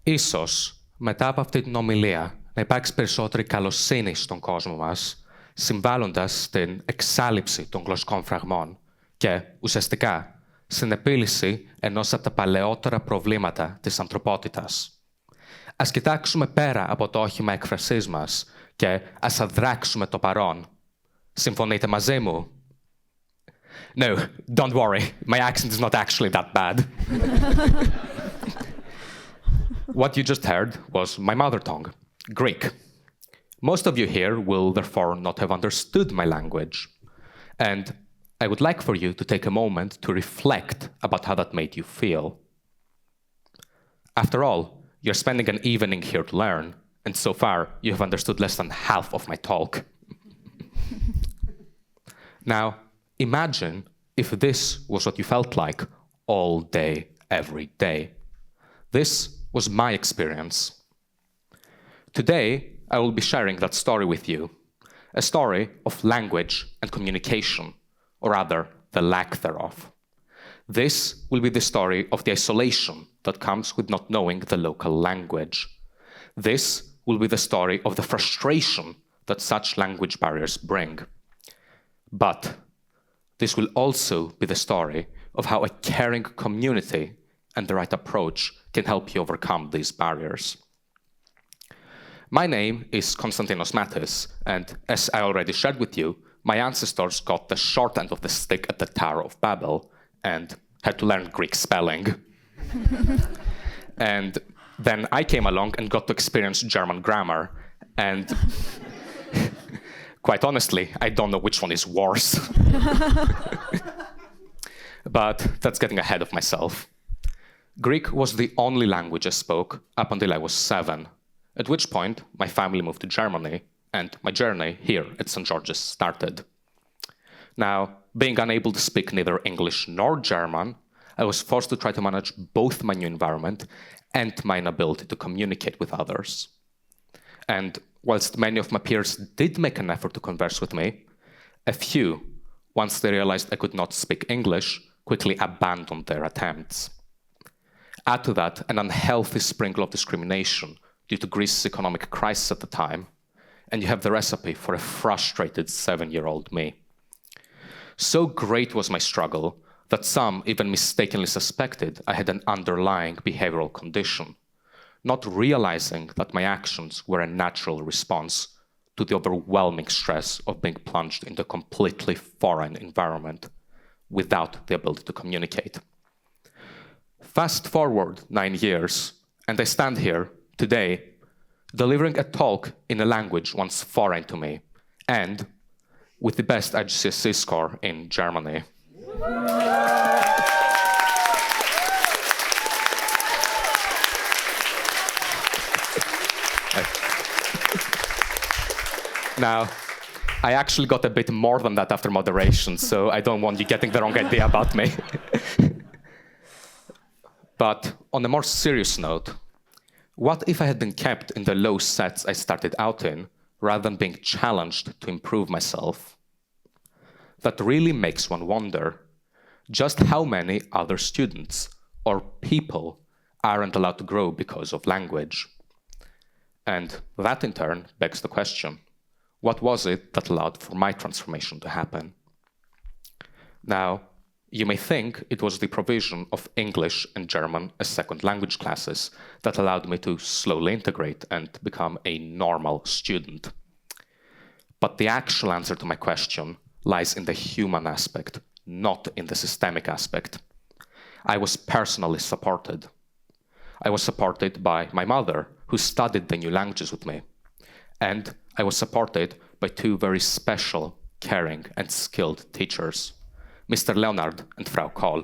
Ίσως, μετά από αυτή την ομιλία, να υπάρξει περισσότερη καλοσύνη στον κόσμο μας, συμβάλλοντας στην εξάλειψη των γλωσσικών φραγμών και, ουσιαστικά, στην επίλυση ενός από τα παλαιότερα προβλήματα της ανθρωπότητας. Ας κοιτάξουμε πέρα από το όχημα έκφρασής μας και ας αδράξουμε το παρόν. Συμφωνείτε μαζί μου? No, don't worry. My accent is not actually that bad. What you just heard was my mother tongue, Greek. Most of you here will therefore not have understood my language. And I would like for you to take a moment to reflect about how that made you feel. After all, you're spending an evening here to learn, and so far you have understood less than half of my talk. Now, imagine if this was what you felt like all day, every day. This was my experience. Today, I will be sharing that story with you, a story of language and communication, or rather, the lack thereof. This will be the story of the isolation that comes with not knowing the local language. This will be the story of the frustration that such language barriers bring. But this will also be the story of how a caring community and the right approach can help you overcome these barriers. My name is Konstantinos and as I already shared with you, my ancestors got the short end of the stick at the Tower of Babel and had to learn Greek spelling. And then I came along and got to experience German grammar, and quite honestly, I don't know which one is worse. But that's getting ahead of myself. Greek was the only language I spoke up until I was 7, at which point my family moved to Germany, and my journey here at St. George's started. Now, being unable to speak neither English nor German, I was forced to try to manage both my new environment and my inability to communicate with others. And whilst many of my peers did make an effort to converse with me, a few, once they realized I could not speak English, quickly abandoned their attempts. Add to that an unhealthy sprinkle of discrimination due to Greece's economic crisis at the time, and you have the recipe for a frustrated 7-year-old me. So great was my struggle that some even mistakenly suspected I had an underlying behavioral condition, not realizing that my actions were a natural response to the overwhelming stress of being plunged into a completely foreign environment without the ability to communicate. Fast forward 9 years, and I stand here today delivering a talk in a language once foreign to me, and with the best GCSE score in Germany. Now, I actually got a bit more than that after moderation, so I don't want you getting the wrong idea about me. But on a more serious note, what if I had been kept in the low sets I started out in, rather than being challenged to improve myself? That really makes one wonder just how many other students or people aren't allowed to grow because of language. And that in turn begs the question, what was it that allowed for my transformation to happen? Now, you may think it was the provision of English and German as second language classes that allowed me to slowly integrate and become a normal student. But the actual answer to my question lies in the human aspect, not in the systemic aspect. I was personally supported. I was supported by my mother, who studied the new languages with me. And I was supported by 2 very special, caring, and skilled teachers, Mr. Leonard and Frau Kohl.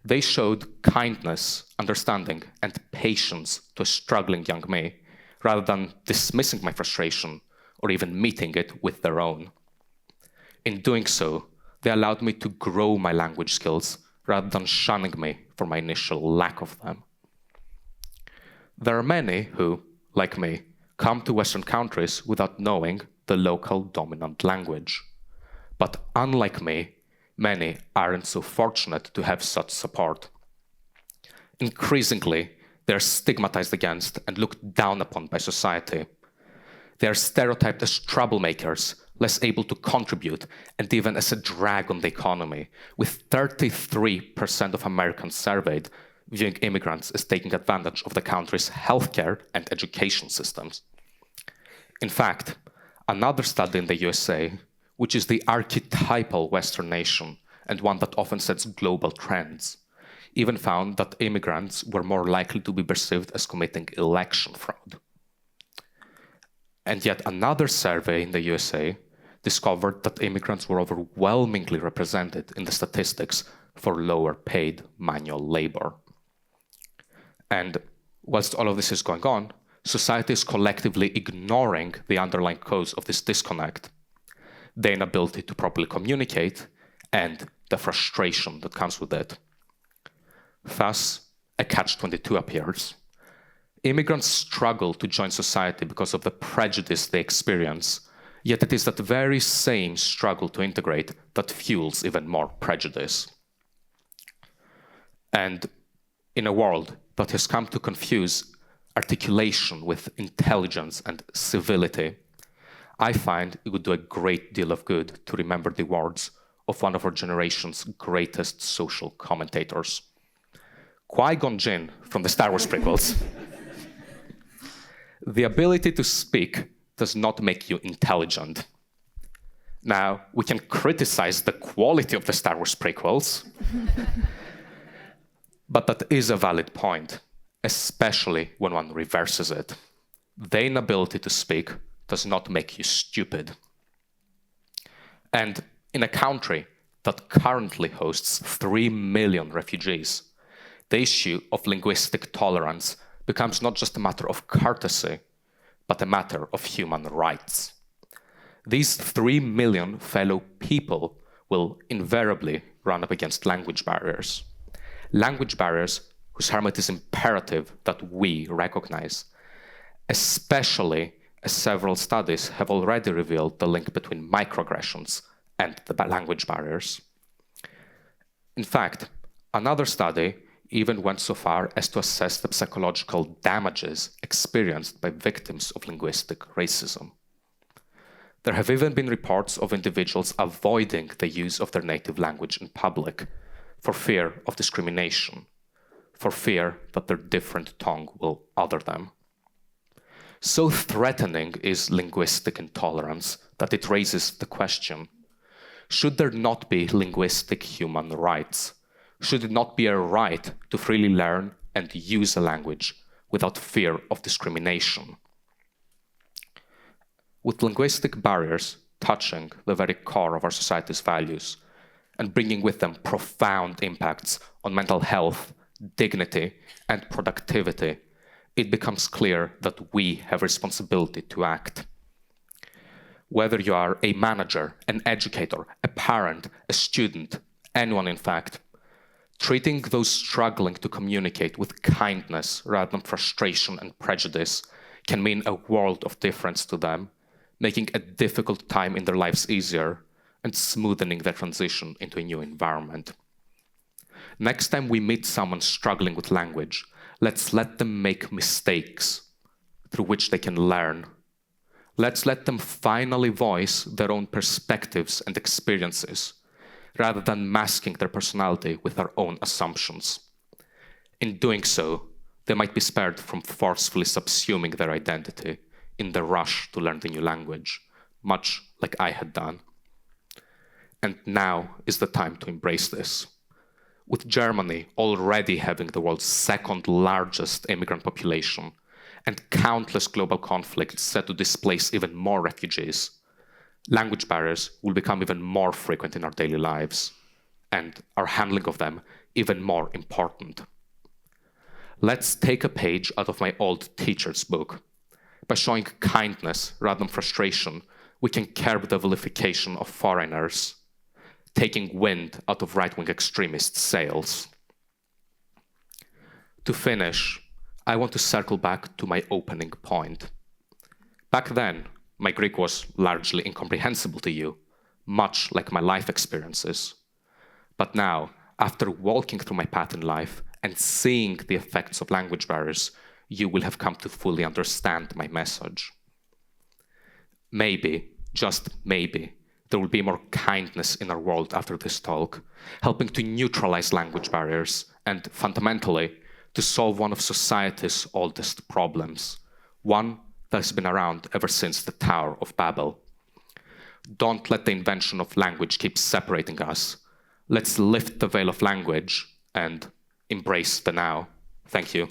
They showed kindness, understanding, and patience to a struggling young me, rather than dismissing my frustration or even meeting it with their own. In doing so, they allowed me to grow my language skills rather than shunning me for my initial lack of them. There are many who, like me, come to Western countries without knowing the local dominant language. But unlike me, many aren't so fortunate to have such support. Increasingly, They are stigmatized against and looked down upon by society. They are stereotyped as troublemakers, less able to contribute, and even as a drag on the economy, with 33% of Americans surveyed viewing immigrants as taking advantage of the country's healthcare and education systems. In fact, another study in the USA, which is the archetypal Western nation and one that often sets global trends, even found that immigrants were more likely to be perceived as committing election fraud. And yet another survey in the USA discovered that immigrants were overwhelmingly represented in the statistics for lower paid manual labor. And whilst all of this is going on, society is collectively ignoring the underlying cause of this disconnect, the inability to properly communicate, and the frustration that comes with it. Thus, a catch-22 appears. Immigrants struggle to join society because of the prejudice they experience, yet it is that very same struggle to integrate that fuels even more prejudice. And in a world that has come to confuse articulation with intelligence and civility, I find it would do a great deal of good to remember the words of one of our generation's greatest social commentators, Qui-Gon Jinn from the Star Wars prequels. The ability to speak does not make you intelligent. Now, we can criticize the quality of the Star Wars prequels, but that is a valid point, especially when one reverses it. The inability to speak does not make you stupid. And in a country that currently hosts 3 million refugees, the issue of linguistic tolerance becomes not just a matter of courtesy, but a matter of human rights. These 3 million fellow people will invariably run up against language barriers. Language barriers whose harm it is imperative that we recognize, especially as several studies have already revealed the link between microaggressions and the language barriers. In fact, another study even went so far as to assess the psychological damages experienced by victims of linguistic racism. There have even been reports of individuals avoiding the use of their native language in public for fear of discrimination, for fear that their different tongue will other them. So threatening is linguistic intolerance that it raises the question, should there not be linguistic human rights? Should it not be a right to freely learn and use a language without fear of discrimination? With linguistic barriers touching the very core of our society's values and bringing with them profound impacts on mental health, dignity, and productivity, it becomes clear that we have a responsibility to act. Whether you are a manager, an educator, a parent, a student, anyone in fact, treating those struggling to communicate with kindness rather than frustration and prejudice can mean a world of difference to them, making a difficult time in their lives easier and smoothing their transition into a new environment. Next time we meet someone struggling with language, let's let them make mistakes through which they can learn. Let's let them finally voice their own perspectives and experiences, rather than masking their personality with their own assumptions. In doing so, they might be spared from forcefully subsuming their identity in the rush to learn the new language, much like I had done. And now is the time to embrace this. With Germany already having the world's second largest immigrant population and countless global conflicts set to displace even more refugees, language barriers will become even more frequent in our daily lives, and our handling of them even more important. Let's take a page out of my old teacher's book. By showing kindness rather than frustration, we can curb the vilification of foreigners, taking wind out of right-wing extremists' sails. To finish, I want to circle back to my opening point. Back then, my Greek was largely incomprehensible to you, much like my life experiences. But now, after walking through my path in life and seeing the effects of language barriers, you will have come to fully understand my message. Maybe, just maybe, there will be more kindness in our world after this talk, helping to neutralize language barriers and, fundamentally, to solve one of society's oldest problems, one that has been around ever since the Tower of Babel. Don't let the invention of language keep separating us. Let's lift the veil of language and embrace the now. Thank you.